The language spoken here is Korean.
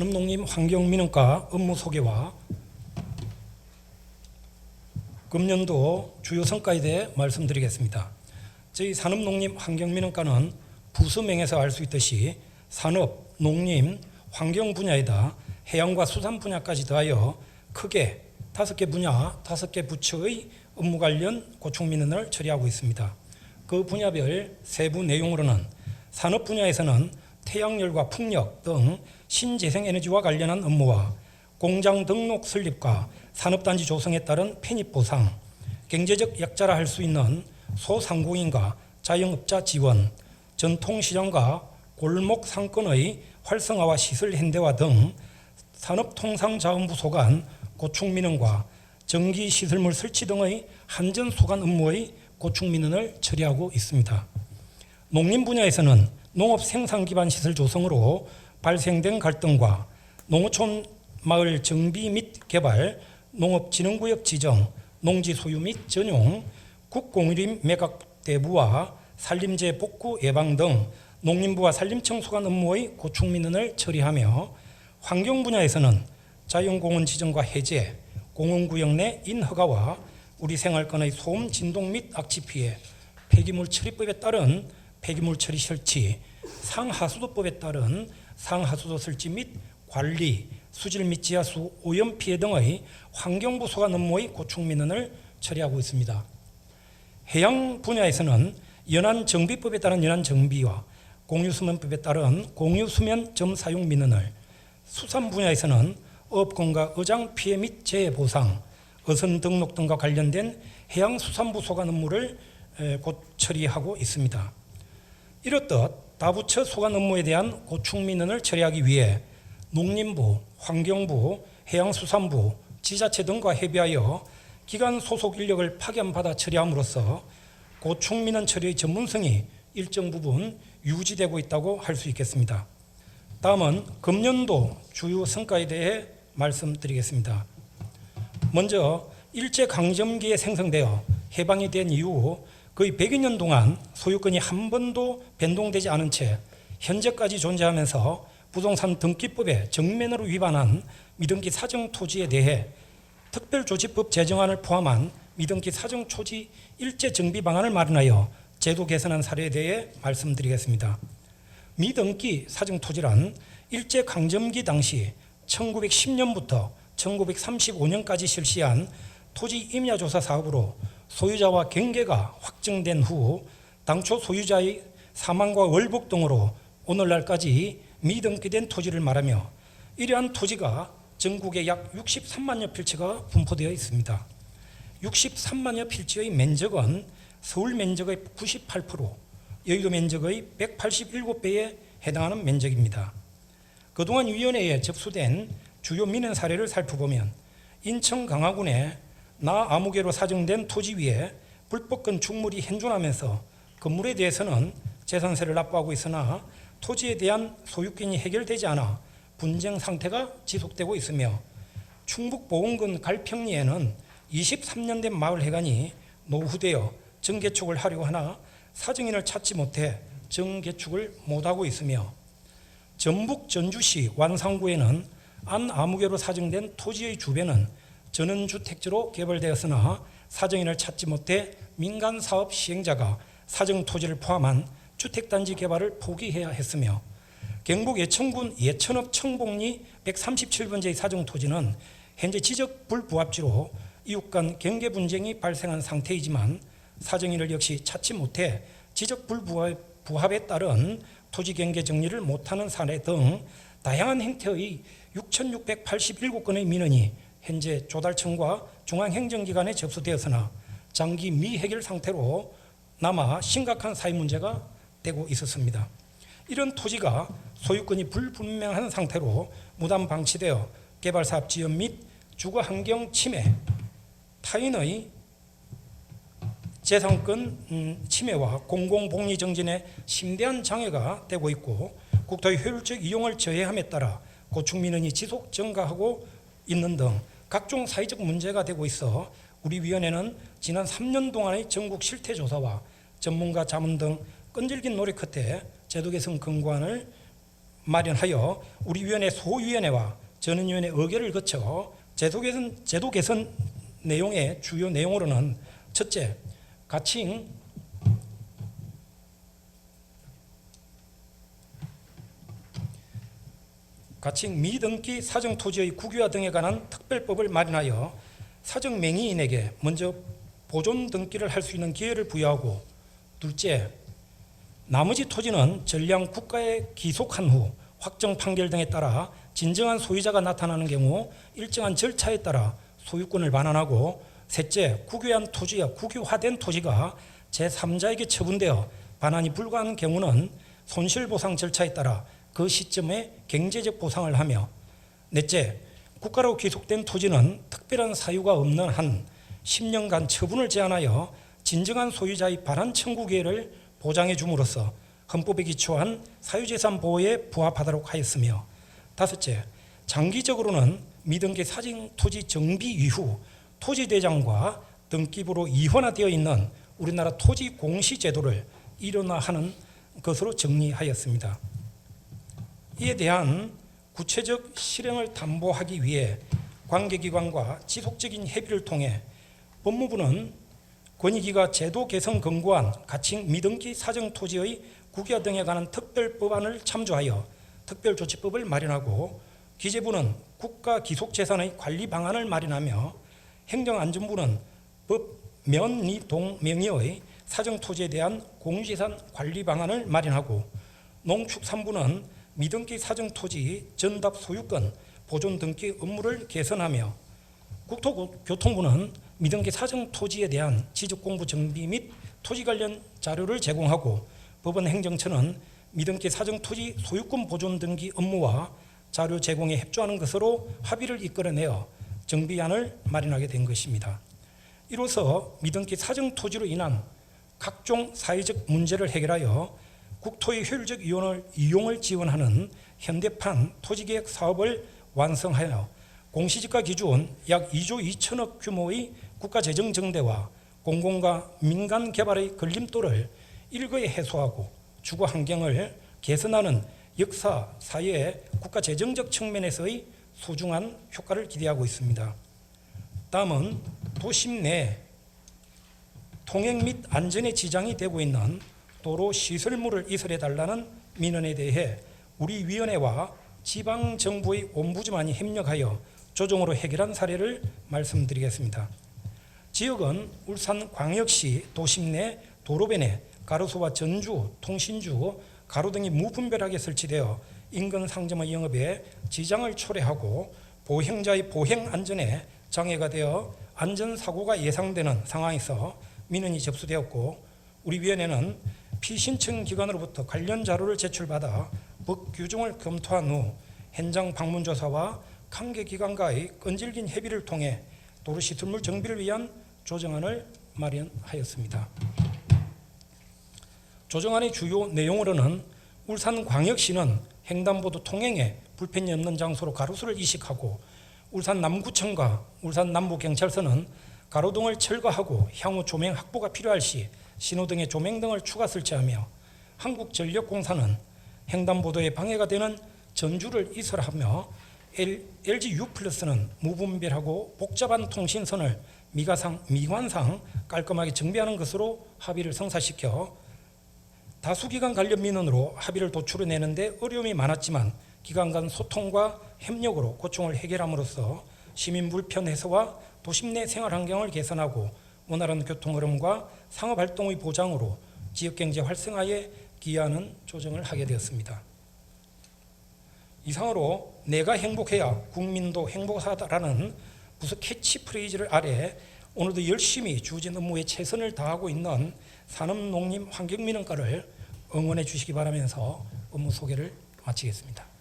산업농림환경민원과 업무 소개와 금년도 주요 성과에 대해 말씀드리겠습니다. 저희 산업농림환경민원과는 부서명에서 알 수 있듯이 산업, 농림, 환경 분야에다 해양과 수산 분야까지 더하여 크게 5개 분야, 5개 부처의 업무 관련 고충민원을 처리하고 있습니다. 그 분야별 세부 내용으로는 산업 분야에서는 태양열과 풍력 등 신재생에너지와 관련한 업무와 공장 등록 설립과 산업단지 조성에 따른 편입 보상, 경제적 약자라 할 수 있는 소상공인과 자영업자 지원, 전통시장과 골목 상권의 활성화와 시설 현대화 등 산업통상자원부 소관 고충민원과 전기시설물 설치 등의 한전 소관 업무의 고충민원을 처리하고 있습니다. 농림 분야에서는 농업 생산 기반 시설 조성으로 발생된 갈등과 농어촌 마을 정비 및 개발, 농업진흥구역 지정, 농지 소유 및 전용, 국공유림 매각 대부와 산림재 복구 예방 등 농림부와 산림청 소관 업무의 고충민원을 처리하며 환경 분야에서는 자연공원 지정과 해제, 공원구역 내 인허가와 우리 생활권의 소음, 진동 및 악취 피해, 폐기물 처리법에 따른 폐기물 처리 설치, 상하수도법에 따른 상하수도 설치 및 관리, 수질 및 지하수 오염 피해 등의 환경부 소관 업무의 고충민원을 처리하고 있습니다. 해양 분야에서는 연안정비법에 따른 연안정비와 공유수면법에 따른 공유수면 점 사용 민원을, 수산 분야에서는 어업권과 어장 피해 및 재해 보상, 어선 등록 등과 관련된 해양수산부 소관 업무를 곧 처리하고 있습니다. 이렇듯 다부처 소관 업무에 대한 고충민원을 처리하기 위해 농림부, 환경부, 해양수산부, 지자체 등과 협의하여 기관 소속 인력을 파견받아 처리함으로써 고충민원 처리의 전문성이 일정 부분 유지되고 있다고 할 수 있겠습니다. 다음은 금년도 주요 성과에 대해 말씀드리겠습니다. 먼저 일제강점기에 생성되어 해방이 된 이후 거의 100여 년 동안 소유권이 한 번도 변동되지 않은 채 현재까지 존재하면서 부동산 등기법에 정면으로 위반한 미등기 사정토지에 대해 특별조치법 제정안을 포함한 미등기 사정토지 일제정비 방안을 마련하여 제도 개선한 사례에 대해 말씀드리겠습니다. 미등기 사정토지란 일제강점기 당시 1910년부터 1935년까지 실시한 토지 임야조사 사업으로 소유자와 경계가 확정된 후 당초 소유자의 사망과 월복 등으로 오늘날까지 미등기된 토지를 말하며 이러한 토지가 전국에 약 63만여 필지가 분포되어 있습니다. 63만여 필지의 면적은 서울 면적의 98%, 여의도 면적의 187배에 해당하는 면적입니다. 그동안 위원회에 접수된 주요 민원 사례를 살펴보면 인천 강화군에 아무개로 사정된 토지 위에 불법 건축물이 현존하면서 건물에 대해서는 재산세를 납부하고 있으나 토지에 대한 소유권이 해결되지 않아 분쟁 상태가 지속되고 있으며 충북 보은군 갈평리에는 23년 된 마을 회관이 노후되어 정개축을 하려고 하나 사정인을 찾지 못해 정개축을 못하고 있으며 전북 전주시 완산구에는 아무개로 사정된 토지의 주변은 전원주택지로 개발되었으나 사정인을 찾지 못해 민간사업 시행자가 사정토지를 포함한 주택단지 개발을 포기해야 했으며 경북 예천군 예천읍 청봉리 137번지의 사정토지는 현재 지적 불부합지로 이웃 간 경계 분쟁이 발생한 상태이지만 사정인을 역시 찾지 못해 지적 불부합에 따른 토지 경계 정리를 못하는 사례 등 다양한 형태의 6,687건의 민원이 현재 조달청과 중앙행정기관에 접수되었으나 장기 미해결 상태로 남아 심각한 사회 문제가 되고 있었습니다. 이런 토지가 소유권이 불분명한 상태로 무단 방치되어 개발사업 지연 및 주거환경 침해, 타인의 재산권 침해와 공공복리 정진에 심대한 장애가 되고 있고 국토의 효율적 이용을 저해함에 따라 고충민원이 지속 증가하고 있는 등 각종 사회적 문제가 되고 있어 우리 위원회는 지난 3년 동안의 전국 실태조사와 전문가 자문 등 끈질긴 노력 끝에 제도 개선 권고안을 마련하여 우리 위원회 소위원회와 전원위원회 의결을 거쳐 제도 개선 내용의 주요 내용으로는 첫째, 가칭 미등기 사정토지의 국유화 등에 관한 특별법을 마련하여 사정 명의인에게 먼저 보존 등기를 할 수 있는 기회를 부여하고, 둘째, 나머지 토지는 전량 국가에 기속한 후 확정 판결 등에 따라 진정한 소유자가 나타나는 경우 일정한 절차에 따라 소유권을 반환하고, 셋째, 국유한 토지와 국유화된 토지가 제3자에게 처분되어 반환이 불가한 경우는 손실보상 절차에 따라 그 시점에 경제적 보상을 하며, 넷째, 국가로 기속된 토지는 특별한 사유가 없는 한 10년간 처분을 제한하여 진정한 소유자의 반환 청구 기회를 보장해 줌으로써 헌법에 기초한 사유재산 보호에 부합하도록 하였으며, 다섯째, 장기적으로는 미등기 사정토지 정비 이후 토지대장과 등기부로 이혼화되어 있는 우리나라 토지 공시제도를 일원화하는 것으로 정리하였습니다. 이에 대한 구체적 실행을 담보하기 위해 관계기관과 지속적인 협의를 통해 법무부는 권익위가 제도 개선 권고안 가칭 미등기 사정토지의 국유화 등에 관한 특별법안을 참조하여 특별조치법을 마련하고, 기재부는 국가 기속재산의 관리 방안을 마련하며, 행정안전부는 법 면리동 명의의 사정토지에 대한 공유재산 관리 방안을 마련하고, 농축산부는 미등기 사정토지 전답 소유권 보존 등기 업무를 개선하며, 국토교통부는 미등기 사정토지에 대한 지적공부 정비 및 토지 관련 자료를 제공하고, 법원행정처는 미등기 사정토지 소유권 보존 등기 업무와 자료 제공에 협조하는 것으로 합의를 이끌어내어 정비안을 마련하게 된 것입니다. 이로써 미등기 사정토지로 인한 각종 사회적 문제를 해결하여 국토의 효율적 이용을 지원하는 현대판 토지계획 사업을 완성하여 공시지가 기준 약 2조 2천억 규모의 국가재정 정대와 공공과 민간 개발의 걸림돌을 일거에 해소하고 주거 환경을 개선하는 역사, 사회, 국가재정적 측면에서의 소중한 효과를 기대하고 있습니다. 다음은 도심 내 통행 및 안전에 지장이 되고 있는 도로 시설물을 이설해달라는 민원에 대해 우리 위원회와 지방정부의 옴부즈만이 협력하여 조정으로 해결한 사례를 말씀드리겠습니다. 지역은 울산광역시 도심 내 도로변에 가로수와 전주, 통신주, 가로 등이 무분별하게 설치되어 인근 상점의 영업에 지장을 초래하고 보행자의 보행 안전에 장애가 되어 안전사고가 예상되는 상황에서 민원이 접수되었고, 우리 위원회는 피신청 기관으로부터 관련 자료를 제출받아 법 규정을 검토한 후 현장 방문 조사와 관계기관과의 끈질긴 협의를 통해 도로시설물 정비를 위한 조정안을 마련하였습니다. 조정안의 주요 내용으로는 울산광역시는 횡단보도 통행에 불편이 없는 장소로 가로수를 이식하고, 울산 남구청과 울산 남부경찰서는 가로등을 철거하고 향후 조명 확보가 필요할 시 신호등의 조명 등을 추가 설치하며, 한국전력공사는 횡단보도에 방해가 되는 전주를 이설하며, LGU+는 무분별하고 복잡한 통신선을 미관상 깔끔하게 정비하는 것으로 합의를 성사시켜 다수기관 관련 민원으로 합의를 도출해내는데 어려움이 많았지만 기관 간 소통과 협력으로 고충을 해결함으로써 시민 불편 해소와 도심 내 생활 환경을 개선하고 원활한 교통 흐름과 상업 활동의 보장으로 지역경제 활성화에 기여하는 조정을 하게 되었습니다. 이상으로 내가 행복해야 국민도 행복하다라는 부서 캐치프레이즈를 아래 오늘도 열심히 주어진 업무에 최선을 다하고 있는 산업농림환경민원과를 응원해 주시기 바라면서 업무 소개를 마치겠습니다.